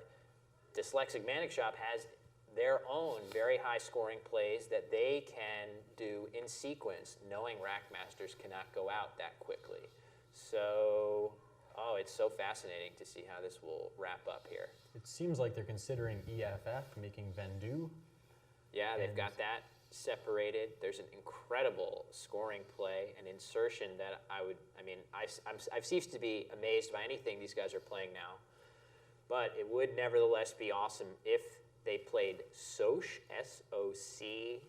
Dyslexic Manic Shop has their own very high-scoring plays that they can do in sequence, knowing Rackmasters cannot go out that quickly. So, it's so fascinating to see how this will wrap up here. It seems like they're considering EFF, making Vendu. Yeah, they've got that separated. There's an incredible scoring play, an insertion that I've ceased to be amazed by anything these guys are playing now. But it would nevertheless be awesome if they played Soch, S-O-C,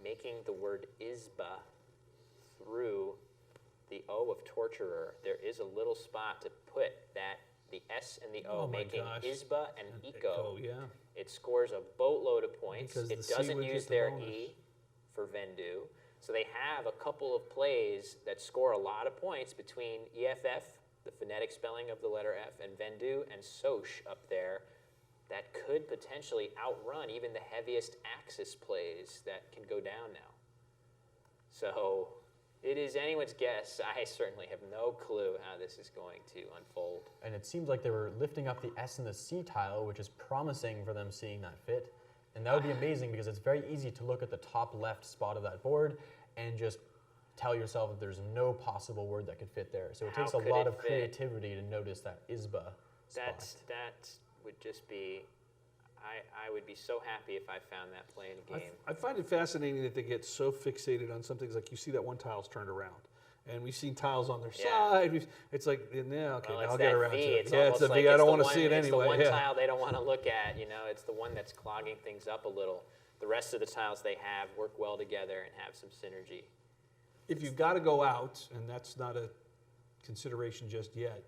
making the word Isba through the O of Torturer. There is a little spot to put the S and the O, Oh my making gosh. Isba and Eco. yeah. It scores a boatload of points. Because It the C doesn't would use get the their bonus. E for Vendu. So they have a couple of plays that score a lot of points between EFF, the phonetic spelling of the letter F, and Vendu and Soch up there that could potentially outrun even the heaviest Axis plays that can go down now. So it is anyone's guess. I certainly have no clue how this is going to unfold. And it seems like they were lifting up the S and the C tile, which is promising for them seeing that fit. And that would be amazing because it's very easy to look at the top left spot of that board and just tell yourself that there's no possible word that could fit there. So it takes a lot of creativity to notice that ISBA spot. That would just be, I would be so happy if I found that play in a game. I find it fascinating that they get so fixated on some things. Like you see that one tile's turned around. And we've seen tiles on their side. It's like, yeah, okay, Well, I'll get around to it. It's Yeah, it's a almost V. like I don't the want to one- see it It's anyway. the one Yeah. tile they don't want to look at. It's the one that's clogging things up a little. The rest of the tiles they have work well together and have some synergy. If you've got to go out, and that's not a consideration just yet,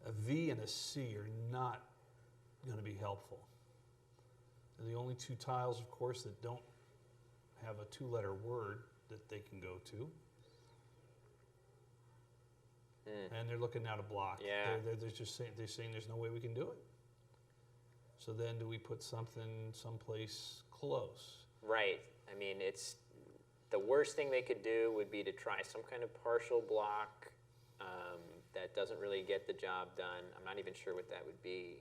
a V and a C are not going to be helpful. They're the only two tiles, of course, that don't have a two-letter word that they can go to. And they're looking now to block. Yeah. They're just saying, there's no way we can do it. So then do we put something someplace close? Right. I mean, it's the worst thing they could do would be to try some kind of partial block that doesn't really get the job done. I'm not even sure what that would be.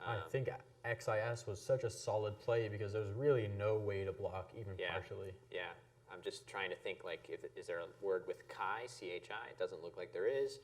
I think XIS was such a solid play because there's really no way to block even Yeah. partially. Yeah. I'm just trying to think, like, is there a word with chi, C-H-I? It doesn't look like there is.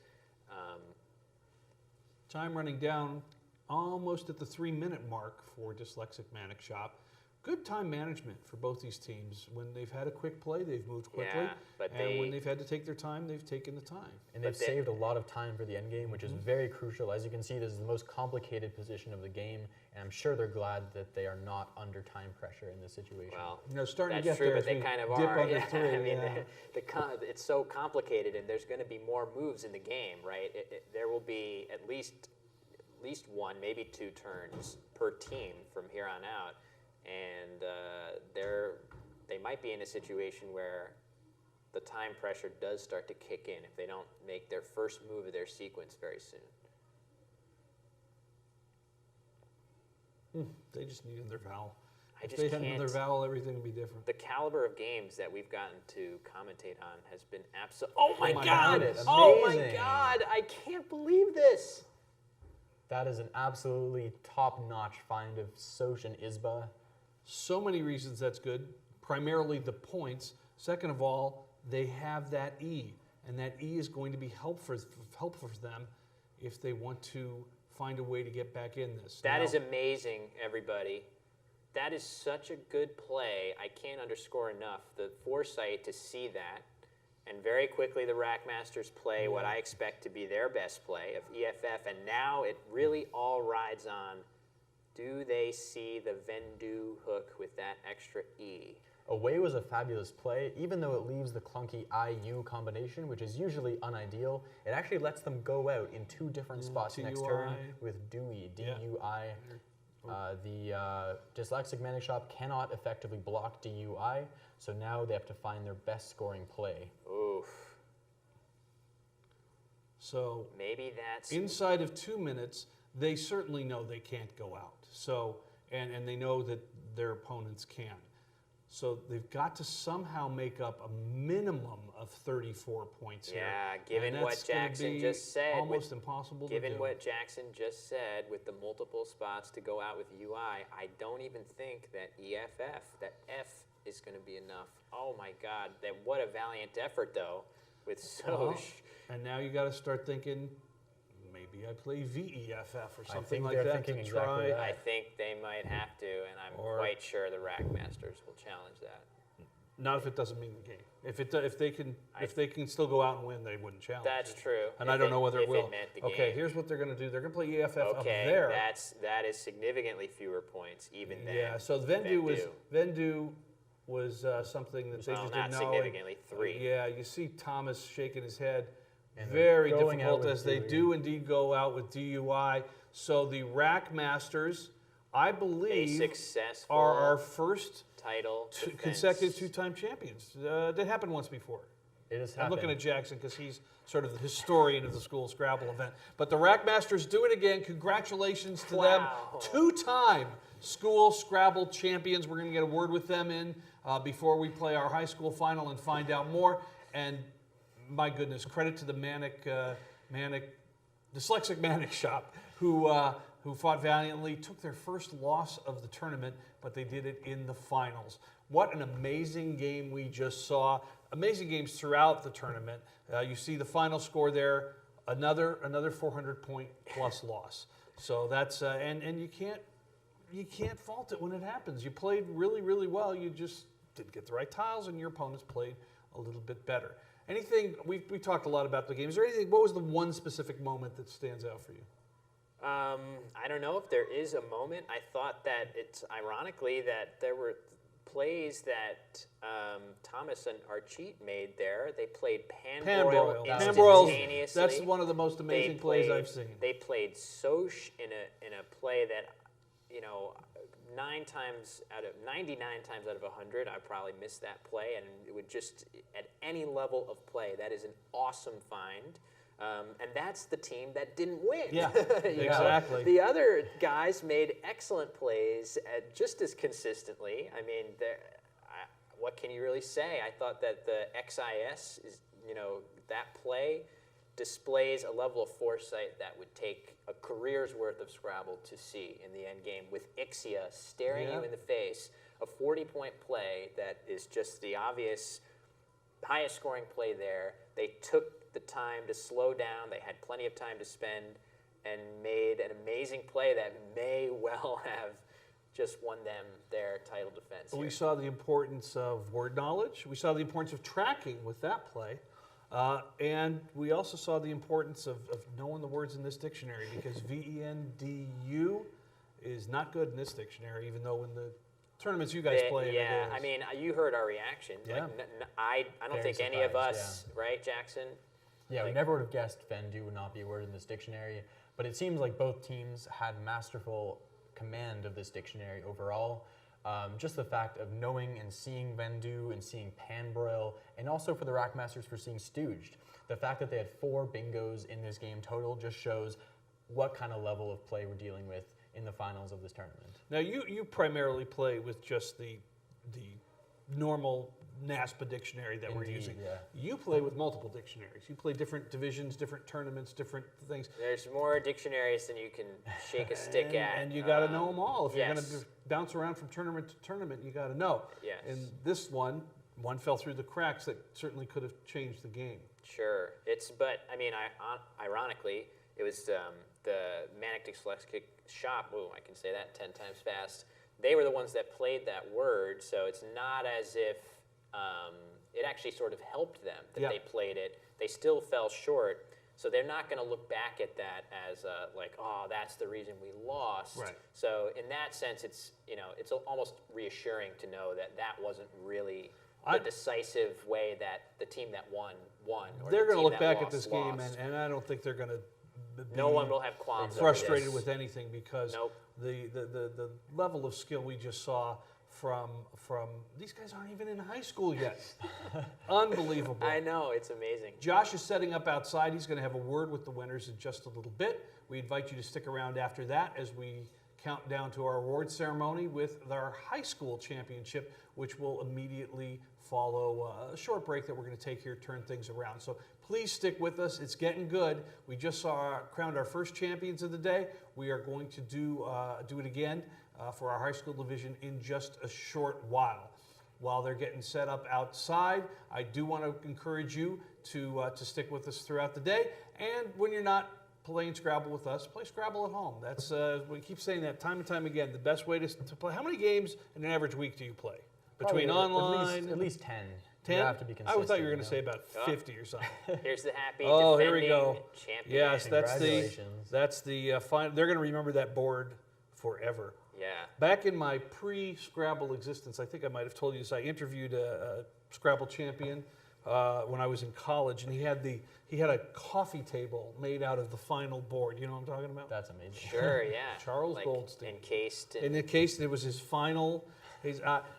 Time running down almost at the 3-minute mark for Dyslexic Manic Shop. Good time management for both these teams. When they've had a quick play, they've moved quickly. Yeah, but and when they've had to take their time, they've taken the time. And they've But they- saved a lot of time for the end game, which is very crucial. As you can see, this is the most complicated position of the game, and I'm sure they're glad that they are not under time pressure in this situation. Well, Starting to that's get true, there but as they we kind of dip are. under Yeah. 3, I mean, yeah. it's so complicated, and there's going to be more moves in the game, right? There will be at least one, maybe 2 turns per team from here on out, and they might be in a situation where the time pressure does start to kick in if they don't make their first move of their sequence very soon. They just need another vowel. I If just they had another can't- vowel, everything would be different. The caliber of games that we've gotten to commentate on has been absolute. Oh my my God! goodness, Oh my amazing. God! I can't believe this. That is an absolutely top-notch find of Soch and ISBA. So many reasons that's good. Primarily the points. Second of all, they have that E, and that E is going to be helpful for them if they want to find a way to get back in this. That Now, is amazing, everybody. That is such a good play. I can't underscore enough the foresight to see that. And very quickly, the Rackmasters play what I expect to be their best play of EFF. And now it really all rides on, do they see the Vendu hook with that extra E? Away was a fabulous play, even though it leaves the clunky IU combination, which is usually unideal. It actually lets them go out in 2 different spots next DUI. turn with DUI, D-U-I. The Dyslexic Manic Shop cannot effectively block DUI, so now they have to find their best scoring play. Oof. So Maybe that's inside of 2 minutes, they certainly know they can't go out. So, and they know that their opponents can. So they've got to somehow make up a minimum of 34 points here. Yeah, given And what that's gonna Jackson be just said, almost impossible to given do. what Jackson just said with the multiple spots to go out with UI, I don't even think that EFF, that F is going to be enough. Oh my God, what a valiant effort though with Soch. And now you got to start thinking, maybe I play VEFF or something think like they're that to thinking try. exactly that. I think they might have to, and I'm Or- quite sure the Rackmasters will challenge that. Not if it doesn't mean the game. If they can still go out and win, they wouldn't challenge. That's it. true. And If I don't know whether if it will. meant the Okay, game. here's what they're going to do. They're going to play EFF up Okay, there. that is significantly fewer points even then. Yeah. So Vendu was something that they Well, just not didn't know. significantly, 3. Yeah, you see Thomas shaking his head. And Very they're going out difficult with as they DUI. do indeed go out with DUI. So the Rackmasters, I A believe, successful are our first title defense. Consecutive two-time champions. That happened once before. It has I'm happened. looking at Jackson because he's sort of the historian of the school Scrabble event. But the Rackmasters do it again. Congratulations to them. Two-time school Scrabble champions. We're going to get a word with them in before we play our high school final and find out more. And my goodness, credit to the dyslexic Manic shop who fought valiantly, took their first loss of the tournament, but they did it in the finals. What an amazing game we just saw. Amazing games throughout the tournament. You see the final score there, another 400-point plus loss. So that's and you can't fault it when it happens. You played really, really well. You just didn't get the right tiles, and your opponents played a little bit better. Anything we talked a lot about the game. Is there anything? What was the one specific moment that stands out for you? I don't know if there is a moment. I thought that it's ironically that there were plays that Thomas and Archie made there. They played Panbroil instantaneously. That's one of the most amazing plays I've seen. They played Soch in a play that, 99 times out of 100, I probably missed that play, and it would just, at any level of play, that is an awesome find. And that's the team that didn't win. Yeah, exactly. The other guys made excellent plays just as consistently. I mean, what can you really say? I thought that the XIS is, that play displays a level of foresight that would take a career's worth of Scrabble to see in the end game, with Ixia staring you in the face. A 40-point play that is just the obvious highest scoring play there. They took the time to slow down. They had plenty of time to spend and made an amazing play that may well have just won them their title defense. We saw the importance of word knowledge. We saw the importance of tracking with that play. And we also saw the importance of knowing the words in this dictionary, because VENDU is not good in this dictionary, even though in the tournaments you guys play. Yeah, I mean, you heard our reaction. Yeah. I don't think any of us, right, Jackson? Yeah, we never would have guessed Vendu would not be a word in this dictionary, but it seems like both teams had masterful command of this dictionary overall. Just the fact of knowing and seeing Vendu and seeing Panbroil, and also for the Rackmasters for seeing Stooged. The fact that they had 4 bingos in this game total just shows what kind of level of play we're dealing with in the finals of this tournament. Now, you primarily play with just the normal NASPA dictionary that we're using. Yeah. You play with multiple dictionaries. You play different divisions, different tournaments, different things. There's more dictionaries than you can shake a stick at. And you got to know them all. If you're going yes. to bounce around from tournament to tournament, you got to know. Yes. And this one fell through the cracks that certainly could have changed the game. Sure. But I mean, ironically, it was the Manic Dyslexic shop. Ooh, I can say that 10 times fast. They were the ones that played that word, so it's not as if it actually sort of helped them that they played it. They still fell short, so they're not going to look back at that as like, oh, that's the reason we lost. Right. So in that sense, it's it's almost reassuring to know that that wasn't really the decisive way that the team that won. They're going to look back at this game, and I don't think they're going to. No one will have qualms. Frustrated with anything, because the level of skill we just saw from these guys aren't even in high school yet. Unbelievable. I know, it's amazing. Josh is setting up outside. He's going to have a word with the winners in just a little bit. We invite you to stick around after that as we count down to our award ceremony with our high school championship, which will immediately follow a short break that we're going to take here, turn things around. So please stick with us. It's getting good. We just crowned our first champions of the day. We are going to do it again for our high school division in just a short while. While they're getting set up outside, I do want to encourage you to stick with us throughout the day. And when you're not playing Scrabble with us, play Scrabble at home. That's we keep saying that time and time again. The best way to play. How many games in an average week do you play? Between online, at least 10. 10? You have to be consistent. I thought you were going to say about 50 or something. Here's the happy here we go. champion. Yes, that's Congratulations. the final. They're going to remember that board forever. Yeah. Back in my pre-Scrabble existence, I think I might have told you this. I interviewed a Scrabble champion when I was in college, and he had a coffee table made out of the final board. You know what I'm talking about? That's amazing. Sure, yeah. Charles Goldstein. Encased. In the case, it was his final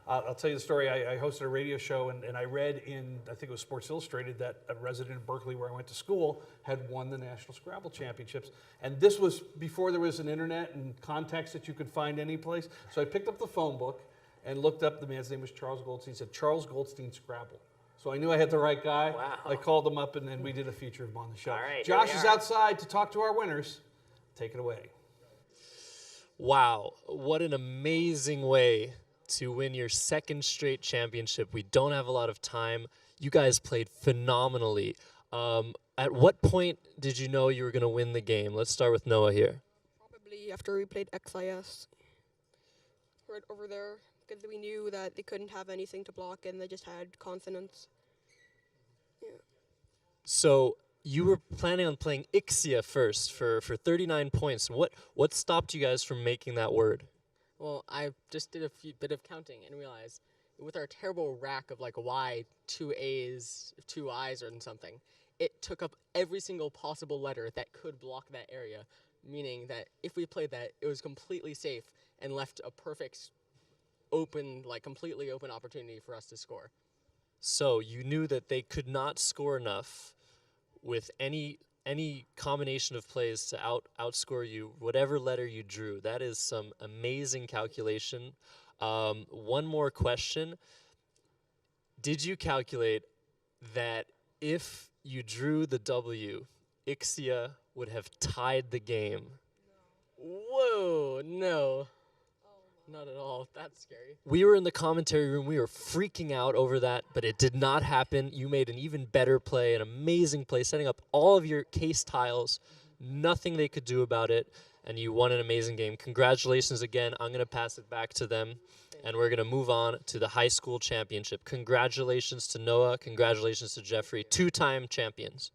I'll tell you the story. I hosted a radio show, and I read in, I think it was Sports Illustrated, that a resident of Berkeley, where I went to school, had won the National Scrabble Championships. And this was before there was an internet and context that you could find any place. So I picked up the phone book and looked up, the man's name was Charles Goldstein. He said, Charles Goldstein Scrabble. So I knew I had the right guy. Wow. I called him up, and then we did a feature of him on the show. All right, Josh here is we are. outside to talk to our winners. Take it away. Wow, what an amazing way to win your second straight championship. We don't have a lot of time. You guys played phenomenally. At what point did you know you were going to win the game? Let's start with Noah here. Probably after we played XIS. Right over there, because we knew that they couldn't have anything to block and they just had consonants. Yeah. So you were planning on playing Ixia first for 39 points. What stopped you guys from making that word? Well, I just did a bit of counting and realized with our terrible rack of like Y, 2 A's, 2 I's, or something, it took up every single possible letter that could block that area, meaning that if we played that, it was completely safe and left a perfect open, like completely open opportunity for us to score. So you knew that they could not score enough with any combination of plays to outscore you, whatever letter you drew. That is some amazing calculation. One more question. Did you calculate that if you drew the W, Ixia would have tied the game? Whoa, no. Not at all. That's scary. We were in the commentary room. We were freaking out over that, but it did not happen. You made an even better play, an amazing play, setting up all of your case tiles. Nothing they could do about it, and you won an amazing game. Congratulations again. I'm going to pass it back to them, and we're going to move on to the high school championship. Congratulations to Noah. Congratulations to Jeffrey, 2-time champions.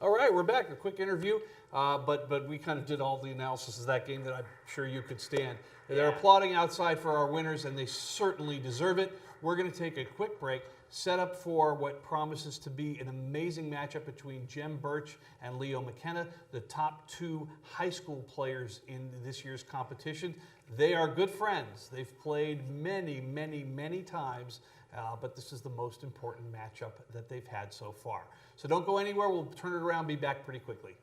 All right, we're back. A quick interview, but we kind of did all the analysis of that game that I'm sure you could stand. They're applauding outside for our winners, and they certainly deserve it. We're going to take a quick break, set up for what promises to be an amazing matchup between Jem Birch and Leo McKenna, the top 2 high school players in this year's competition. They are good friends. They've played many, many, many times, but this is the most important matchup that they've had so far. So don't go anywhere. We'll turn it around, be back pretty quickly.